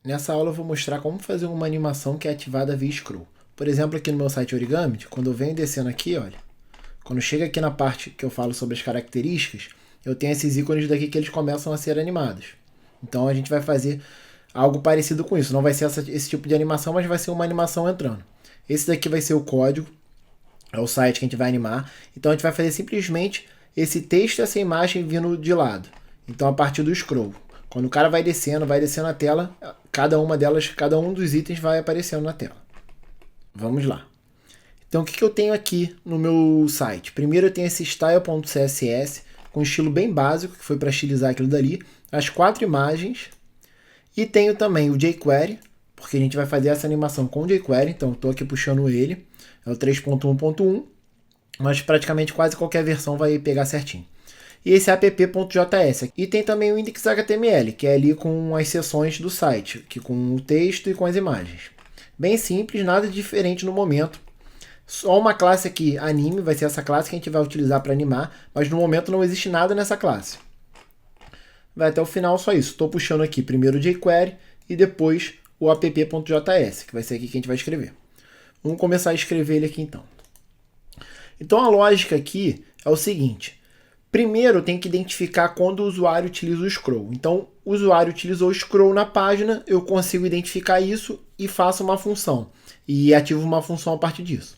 Nessa aula eu vou mostrar como fazer uma animação que é ativada via scroll. Por exemplo, aqui no meu site Origami, quando eu venho descendo aqui, olha, quando chega aqui na parte que eu falo sobre as características, eu tenho esses ícones daqui que eles começam a ser animados. Então a gente vai fazer algo parecido com isso. Não vai ser esse tipo de animação, mas vai ser uma animação entrando. Esse daqui vai ser o código, é o site que a gente vai animar. Então a gente vai fazer simplesmente esse texto e essa imagem vindo de lado. Então a partir do scroll. Quando o cara vai descendo a tela, cada um dos itens vai aparecendo na tela. Vamos lá. Então o que eu tenho aqui no meu site? Primeiro eu tenho esse style.css com estilo bem básico, que foi para estilizar aquilo dali, as 4 imagens, e tenho também o jQuery, porque a gente vai fazer essa animação com o jQuery, então estou aqui puxando ele, é o 3.1.1, mas praticamente quase qualquer versão vai pegar certinho. E esse app.js. E tem também o index.html, que é ali com as seções do site, que com o texto e com as imagens. Bem simples, nada diferente no momento. Só uma classe aqui, anime, vai ser essa classe que a gente vai utilizar para animar, mas no momento não existe nada nessa classe. Vai até o final só isso. Estou puxando aqui primeiro o jQuery e depois o app.js, que vai ser aqui que a gente vai escrever. Vamos começar a escrever ele aqui então. Então a lógica aqui é o seguinte. Primeiro, tem que identificar quando o usuário utiliza o scroll. Então, o usuário utilizou o scroll na página, eu consigo identificar isso e faço uma função. E ativo uma função a partir disso.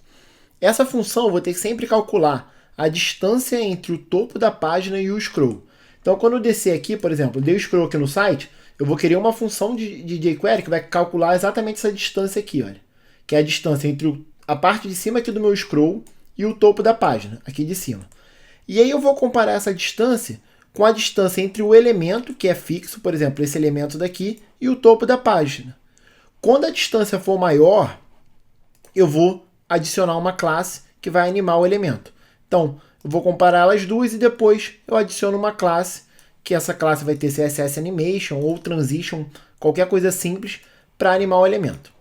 Essa função eu vou ter que sempre calcular a distância entre o topo da página e o scroll. Então, quando eu descer aqui, por exemplo, dei o scroll aqui no site, eu vou querer uma função de jQuery que vai calcular exatamente essa distância aqui, olha. Que é a distância entre a parte de cima aqui do meu scroll e o topo da página, aqui de cima. E aí eu vou comparar essa distância com a distância entre o elemento, que é fixo, por exemplo, esse elemento daqui, e o topo da página. Quando a distância for maior, eu vou adicionar uma classe que vai animar o elemento. Então, eu vou comparar elas duas e depois eu adiciono uma classe, que essa classe vai ter CSS Animation ou Transition, qualquer coisa simples, para animar o elemento.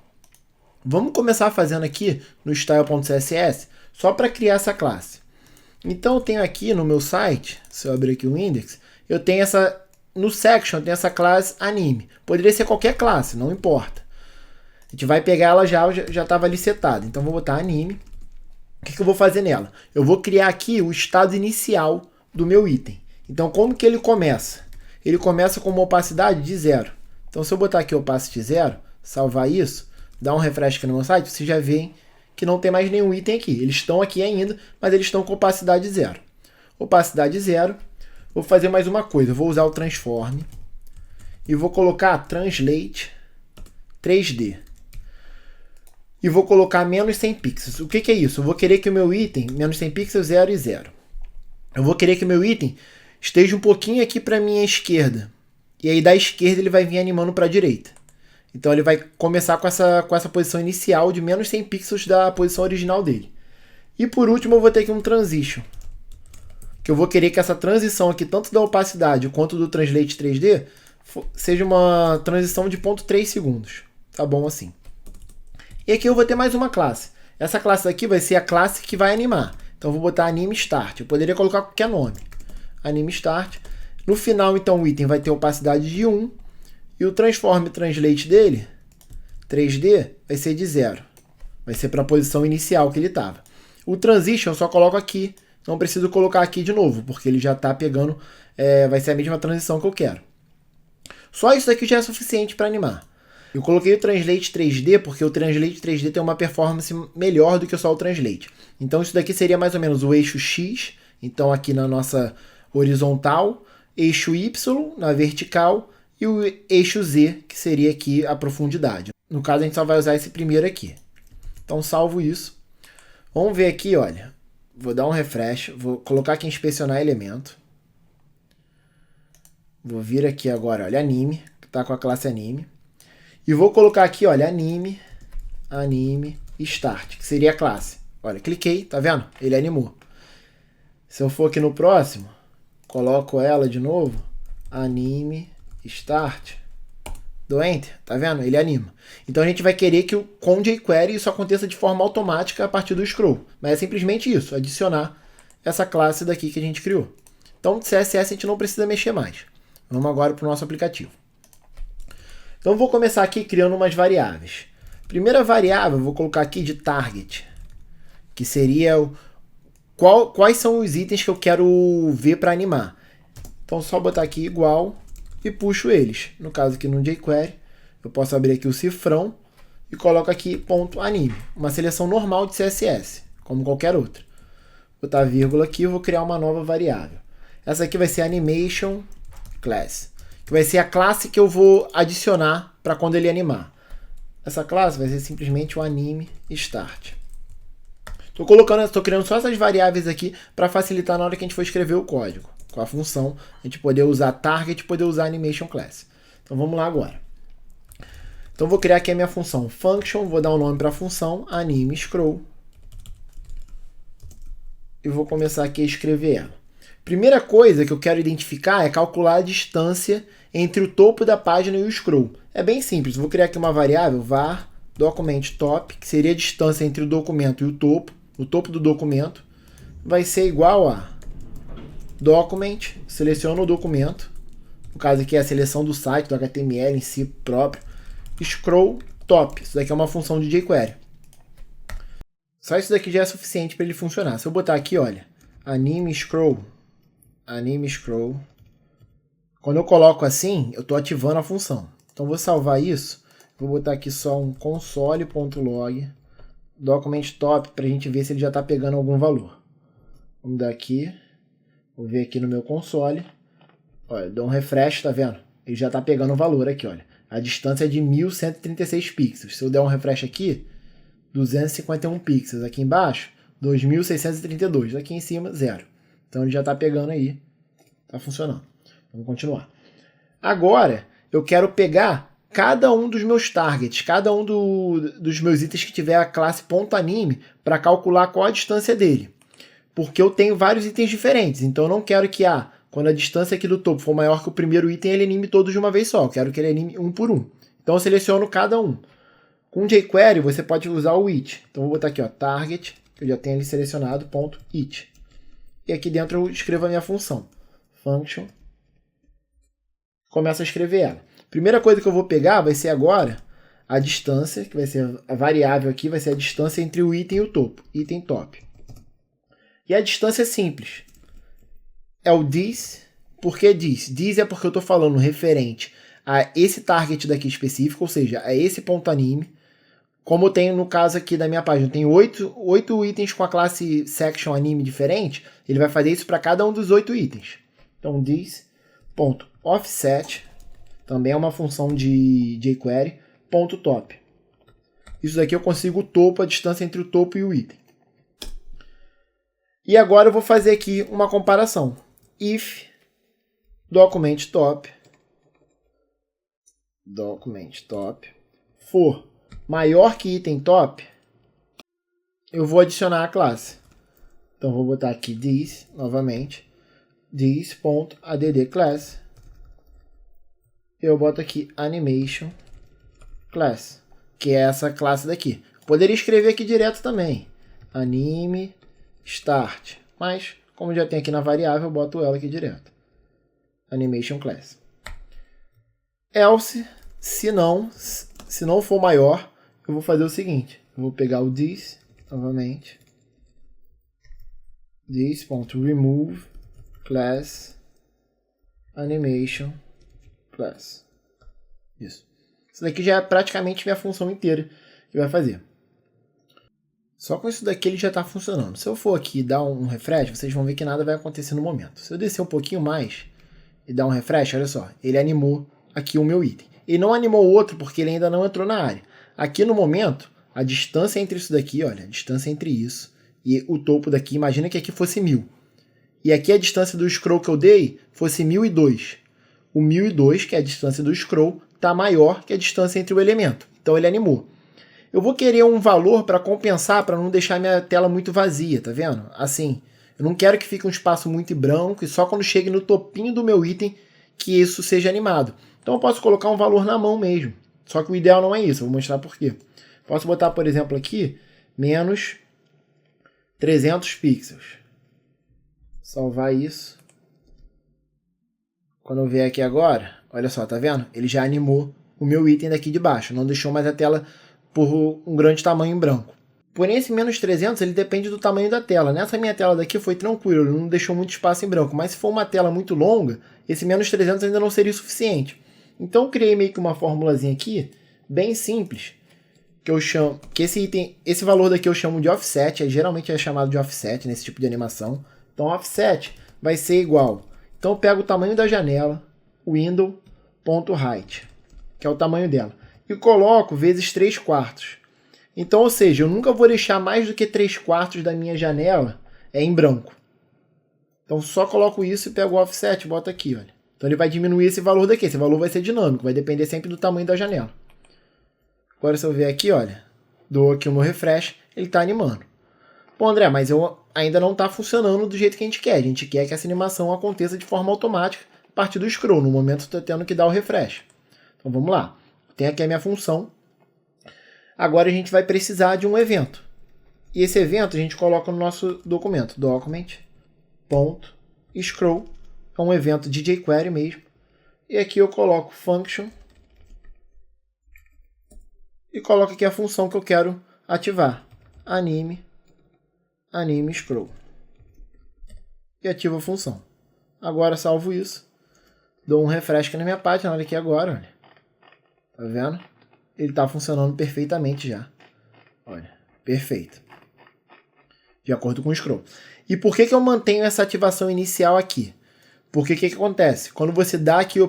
Vamos começar fazendo aqui no style.css, só para criar essa classe. Então eu tenho aqui no meu site, se eu abrir aqui o index, eu tenho no section tem essa classe anime. Poderia ser qualquer classe, não importa. A gente vai pegar ela já estava ali setada. Então vou botar anime. O que eu vou fazer nela? Eu vou criar aqui o estado inicial do meu item. Então como que ele começa? Ele começa com uma opacidade de 0. Então se eu botar aqui opacity 0, salvar isso, dar um refresh aqui no meu site, vocês já veem que não tem mais nenhum item aqui. Eles estão aqui ainda, mas eles estão com opacidade 0. Opacidade 0. Vou fazer mais uma coisa. Vou usar o transform e vou colocar translate 3D. E vou colocar menos 100 pixels. O que é isso? Eu vou querer que o meu item, menos 100 pixels, 0 e 0. Eu vou querer que o meu item esteja um pouquinho aqui para a minha esquerda. E aí da esquerda ele vai vir animando para a direita. Então ele vai começar com essa posição inicial de menos 100 pixels da posição original dele. E por último eu vou ter aqui um transition. Que eu vou querer que essa transição aqui, tanto da opacidade quanto do translate 3D, seja uma transição de 0,3 segundos. Tá bom assim. E aqui eu vou ter mais uma classe. Essa classe aqui vai ser a classe que vai animar. Então eu vou botar anime start. Eu poderia colocar qualquer nome. Anime start. No final então o item vai ter opacidade de 1. E o transform translate dele, 3D, vai ser de 0. Vai ser para a posição inicial que ele estava. O transition eu só coloco aqui. Não preciso colocar aqui de novo, porque ele já está pegando, vai ser a mesma transição que eu quero. Só isso aqui já é suficiente para animar. Eu coloquei o translate 3D, porque o translate 3D tem uma performance melhor do que só o translate. Então isso daqui seria mais ou menos o eixo X, então aqui na nossa horizontal, eixo Y na vertical, e o eixo Z, que seria aqui a profundidade. No caso, a gente só vai usar esse primeiro aqui. Então, salvo isso. Vamos ver aqui, olha. Vou dar um refresh. Vou colocar aqui em inspecionar elemento. Vou vir aqui agora, olha, anime, que está com a classe anime. E vou colocar aqui, olha, anime start, que seria a classe. Olha, cliquei, tá vendo? Ele animou. Se eu for aqui no próximo, coloco ela de novo, anime start, dou enter, tá vendo? Ele anima. Então a gente vai querer que com jQuery isso aconteça de forma automática a partir do scroll. Mas é simplesmente isso, adicionar essa classe daqui que a gente criou. Então CSS a gente não precisa mexer mais. Vamos agora para o nosso aplicativo. Então eu vou começar aqui criando umas variáveis. Primeira variável eu vou colocar aqui de target, que seria quais são os itens que eu quero ver para animar. Então só botar aqui igual e puxo eles. No caso aqui no jQuery, eu posso abrir aqui o cifrão e coloco aqui ponto .anime, uma seleção normal de CSS, como qualquer outra. Vou botar vírgula aqui e vou criar uma nova variável. Essa aqui vai ser animation class, que vai ser a classe que eu vou adicionar para quando ele animar. Essa classe vai ser simplesmente o anime start. Estou criando só essas variáveis aqui para facilitar na hora que a gente for escrever o código, com a função, a gente poder usar target e poder usar animation class. Então vamos lá agora. Então vou criar aqui a minha função function, vou dar um nome para a função anime scroll e vou começar aqui a escrever ela. Primeira coisa que eu quero identificar é calcular a distância entre o topo da página e o scroll. É bem simples, vou criar aqui uma variável var document top, que seria a distância entre o documento e o topo do documento, vai ser igual a document, seleciono o documento, no caso aqui é a seleção do site, do HTML em si próprio, scroll top, isso daqui é uma função de jQuery. Só isso daqui já é suficiente para ele funcionar. Se eu botar aqui, olha, anime scroll, quando eu coloco assim, eu estou ativando a função. Então vou salvar isso, vou botar aqui só um console.log, document top, para a gente ver se ele já está pegando algum valor. Vamos dar aqui, vou ver aqui no meu console, olha, dou um refresh, tá vendo? Ele já está pegando o valor aqui, olha. A distância é de 1136 pixels. Se eu der um refresh aqui, 251 pixels. Aqui embaixo, 2632. Aqui em cima, 0. Então ele já está pegando aí. Está funcionando. Vamos continuar. Agora, eu quero pegar cada um dos meus targets, cada um dos meus itens que tiver a classe .anime para calcular qual a distância dele. Porque eu tenho vários itens diferentes. Então eu não quero que quando a distância aqui do topo for maior que o primeiro item, ele anime todos de uma vez só. Eu quero que ele anime um por um. Então eu seleciono cada um. Com jQuery, você pode usar o it. Então eu vou botar aqui, ó, target, que eu já tenho ali selecionado, ponto .it. E aqui dentro eu escrevo a minha função. Function. Começo a escrever ela. Primeira coisa que eu vou pegar vai ser agora a distância, que vai ser a variável aqui, vai ser a distância entre o item e o topo. Item top. E a distância é simples. É o this. Por que this? This é porque eu estou falando referente a esse target daqui específico, ou seja, a esse ponto anime. Como eu tenho no caso aqui da minha página, eu tenho 8 itens com a classe section anime diferente, ele vai fazer isso para cada um dos 8 itens. Então, this.offset, também é uma função de jQuery, .top. Isso daqui eu consigo o topo, a distância entre o topo e o item. E agora eu vou fazer aqui uma comparação. If document top for maior que item top, eu vou adicionar a classe. Então vou botar aqui this novamente, this.addClass. Eu boto aqui animation class, que é essa classe daqui. Poderia escrever aqui direto também, anime start, mas como já tem aqui na variável, eu boto ela aqui direto. Animation class. Else, se não for maior, eu vou fazer o seguinte. Eu vou pegar o this, novamente. This.remove class animation class. Isso. Isso daqui já é praticamente minha função inteira que vai fazer. Só com isso daqui ele já está funcionando. Se eu for aqui e dar um refresh, vocês vão ver que nada vai acontecer no momento. Se eu descer um pouquinho mais e dar um refresh, olha só, ele animou aqui o meu item. Ele não animou o outro porque ele ainda não entrou na área. Aqui no momento, a distância entre isso daqui, olha, a distância entre isso e o topo daqui, imagina que aqui fosse 1000. E aqui a distância do scroll que eu dei fosse 1002. O 1002, que é a distância do scroll, está maior que a distância entre o elemento. Então ele animou. Eu vou querer um valor para compensar, para não deixar minha tela muito vazia, tá vendo? Assim, eu não quero que fique um espaço muito branco e só quando chegue no topinho do meu item que isso seja animado. Então eu posso colocar um valor na mão mesmo. Só que o ideal não é isso, eu vou mostrar por quê. Posso botar, por exemplo, aqui, menos 300 pixels. Salvar isso. Quando eu vier aqui agora, olha só, tá vendo? Ele já animou o meu item daqui de baixo, não deixou mais a tela por um grande tamanho em branco. Porém, esse menos 300 ele depende do tamanho da tela. Nessa minha tela daqui foi tranquilo, ele não deixou muito espaço em branco, mas se for uma tela muito longa, esse menos 300 ainda não seria suficiente. Então eu criei meio que uma formulazinha aqui, bem simples, que eu chamo, que esse valor daqui eu chamo de offset, geralmente é chamado de offset nesse tipo de animação. Então offset vai ser igual. Então eu pego o tamanho da janela, window.height, que é o tamanho dela, e coloco vezes 3/4. Então, ou seja, eu nunca vou deixar mais do que 3/4 da minha janela em branco. Então só coloco isso e pego o offset e boto aqui, olha. Então ele vai diminuir esse valor daqui, esse valor vai ser dinâmico, vai depender sempre do tamanho da janela. Agora se eu ver aqui, olha, dou aqui o meu refresh, ele está animando. Bom, André, mas ainda não está funcionando do jeito que a gente quer. A gente quer que essa animação aconteça de forma automática a partir do scroll. No momento estou tendo que dar o refresh. Então vamos lá. Tem aqui a minha função. Agora a gente vai precisar de um evento. E esse evento a gente coloca no nosso documento. Document.scroll. É um evento de jQuery mesmo. E aqui eu coloco function. E coloco aqui a função que eu quero ativar. Anime scroll. E ativo a função. Agora salvo isso. Dou um refresh aqui na minha página. Olha aqui agora. Olha. Tá vendo? Ele está funcionando perfeitamente já. Olha, perfeito. De acordo com o scroll. E por que eu mantenho essa ativação inicial aqui? Porque o que acontece? Quando você dá aqui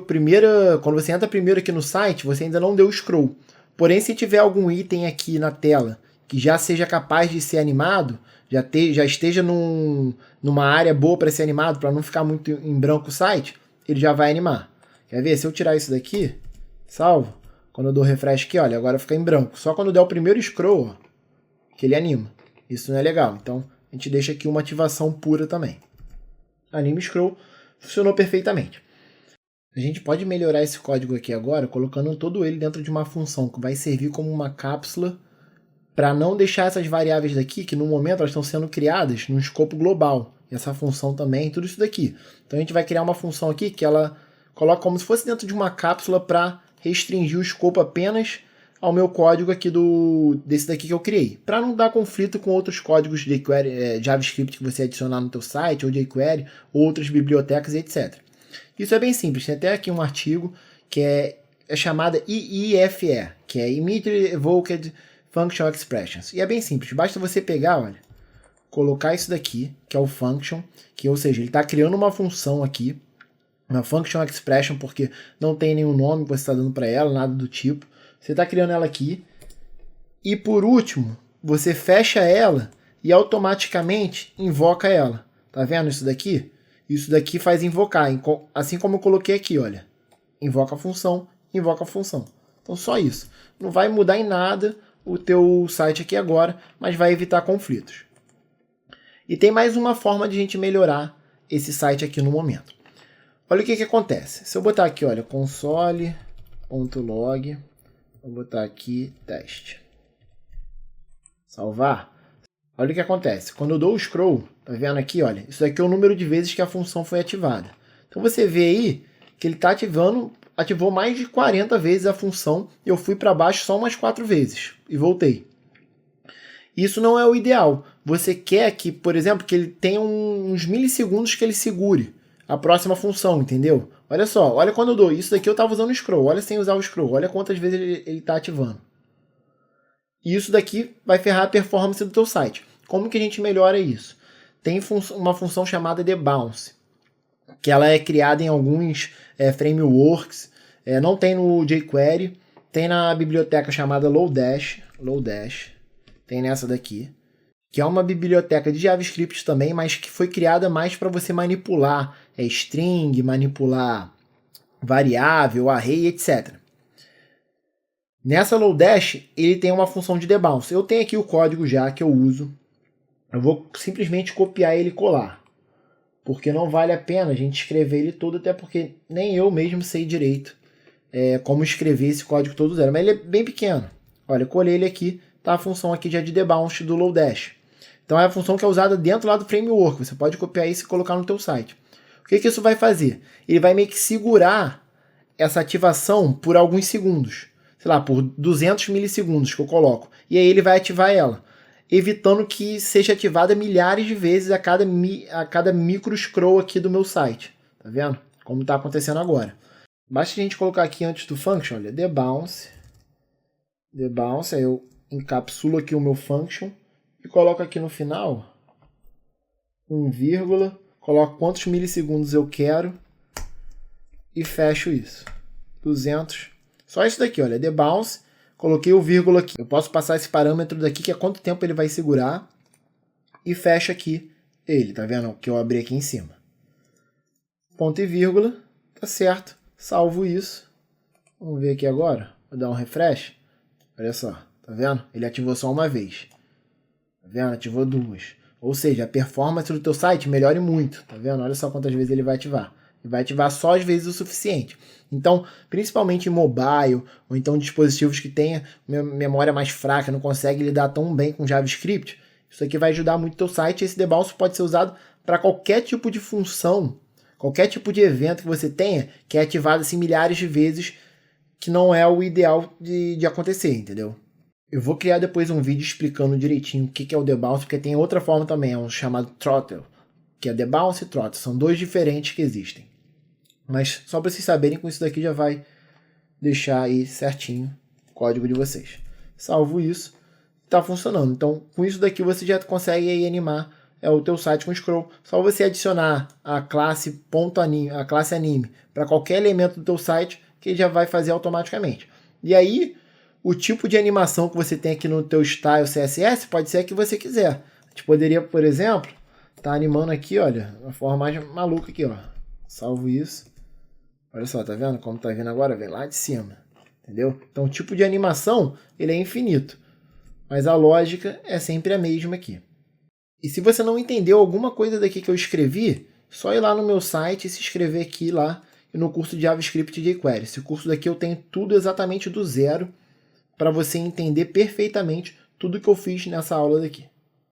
quando você entra primeiro aqui no site, você ainda não deu o scroll. Porém, se tiver algum item aqui na tela que já seja capaz de ser animado, já esteja numa área boa para ser animado, para não ficar muito em branco o site, ele já vai animar. Quer ver? Se eu tirar isso daqui, salvo. Quando eu dou refresh aqui, olha, agora fica em branco. Só quando der o primeiro scroll, ó, que ele anima. Isso não é legal. Então, a gente deixa aqui uma ativação pura também. Anime scroll funcionou perfeitamente. A gente pode melhorar esse código aqui agora, colocando todo ele dentro de uma função que vai servir como uma cápsula para não deixar essas variáveis daqui, que no momento elas estão sendo criadas num escopo global. E essa função também, tudo isso daqui. Então, a gente vai criar uma função aqui que ela coloca como se fosse dentro de uma cápsula para restringir o escopo apenas ao meu código aqui desse daqui que eu criei, para não dar conflito com outros códigos de jQuery, JavaScript que você adicionar no teu site, ou jQuery, ou outras bibliotecas, etc. Isso é bem simples, tem até aqui um artigo que é chamada IEFE, que é Immediately Evoked Function Expressions. E é bem simples, basta você pegar, olha, colocar isso daqui, que é o function, ou seja, ele está criando uma função aqui, uma function expression, porque não tem nenhum nome que você está dando para ela, nada do tipo. Você está criando ela aqui. E por último, você fecha ela e automaticamente invoca ela. Tá vendo isso daqui? Isso daqui faz invocar, assim como eu coloquei aqui, olha. Invoca a função, invoca a função. Então só isso. Não vai mudar em nada o teu site aqui agora, mas vai evitar conflitos. E tem mais uma forma de a gente melhorar esse site aqui no momento. Olha o que acontece. Se eu botar aqui, olha, console.log, vou botar aqui teste. Salvar. Olha o que acontece. Quando eu dou o scroll, tá vendo aqui, olha, isso daqui é o número de vezes que a função foi ativada. Então você vê aí que ele está ativou mais de 40 vezes a função, e eu fui para baixo só umas 4 vezes e voltei. Isso não é o ideal. Você quer que, por exemplo, que ele tenha uns milissegundos que ele segure a próxima função, entendeu? Olha só, olha quando eu dou. Isso daqui eu estava usando o scroll, olha sem usar o scroll, olha quantas vezes ele está ativando. E isso daqui vai ferrar a performance do teu site. Como que a gente melhora isso? Tem uma função chamada de bounce, que ela é criada em alguns frameworks, não tem no jQuery, tem na biblioteca chamada Lodash, tem nessa daqui, que é uma biblioteca de JavaScript também, mas que foi criada mais para você manipular string, manipular variável, array, etc. Nessa Lodash, ele tem uma função de debounce. Eu tenho aqui o código já que eu uso. Eu vou simplesmente copiar ele e colar, porque não vale a pena a gente escrever ele todo, até porque nem eu mesmo sei direito como escrever esse código todo zero. Mas ele é bem pequeno. Olha, eu colei ele aqui, tá a função aqui já de debounce do Lodash. Então é a função que é usada dentro lá do framework. Você pode copiar isso e colocar no teu site. O que isso vai fazer? Ele vai meio que segurar essa ativação por alguns segundos. Sei lá, por 200 milissegundos que eu coloco. E aí ele vai ativar ela, evitando que seja ativada milhares de vezes a cada micro scroll aqui do meu site. Tá vendo? Como está acontecendo agora. Basta a gente colocar aqui antes do function, olha, debounce, aí eu encapsulo aqui o meu function e coloco aqui no final 1, coloco quantos milissegundos eu quero e fecho isso. 200. Só isso daqui, olha, debounce, coloquei o vírgula aqui. Eu posso passar esse parâmetro daqui, que é quanto tempo ele vai segurar, e fecho aqui ele, tá vendo? Que eu abri aqui em cima. Ponto e vírgula, tá certo. Salvo isso. Vamos ver aqui agora. Vou dar um refresh. Olha só, tá vendo? Ele ativou só uma vez. Tá vendo? Ativou 2. Ou seja, a performance do teu site melhore muito. Tá vendo? Olha só quantas vezes ele vai ativar. Ele vai ativar só às vezes o suficiente. Então, principalmente em mobile, ou então dispositivos que tenham memória mais fraca, não conseguem lidar tão bem com JavaScript, isso aqui vai ajudar muito o teu site. Esse debounce pode ser usado para qualquer tipo de função, qualquer tipo de evento que você tenha, que é ativado assim milhares de vezes, que não é o ideal de acontecer, entendeu? Eu vou criar depois um vídeo explicando direitinho o que é o debounce, porque tem outra forma também, é um chamado throttle, que é debounce e throttle, são dois diferentes que existem. Mas só para vocês saberem, com isso daqui já vai deixar aí certinho o código de vocês. Salvo isso, está funcionando. Então, com isso daqui você já consegue aí animar o teu site com scroll. Só você adicionar a classe anime para qualquer elemento do teu site, que ele já vai fazer automaticamente. E aí, o tipo de animação que você tem aqui no teu style CSS pode ser a que você quiser. A gente poderia, por exemplo, estar animando aqui, olha, uma forma mais maluca aqui, ó. Salvo isso. Olha só, tá vendo como tá vindo agora? Vem lá de cima, entendeu? Então o tipo de animação, ele é infinito, mas a lógica é sempre a mesma aqui. E se você não entendeu alguma coisa daqui que eu escrevi, só ir lá no meu site e se inscrever aqui lá no curso de JavaScript e jQuery. Esse curso daqui eu tenho tudo exatamente do zero para você entender perfeitamente tudo que eu fiz nessa aula daqui.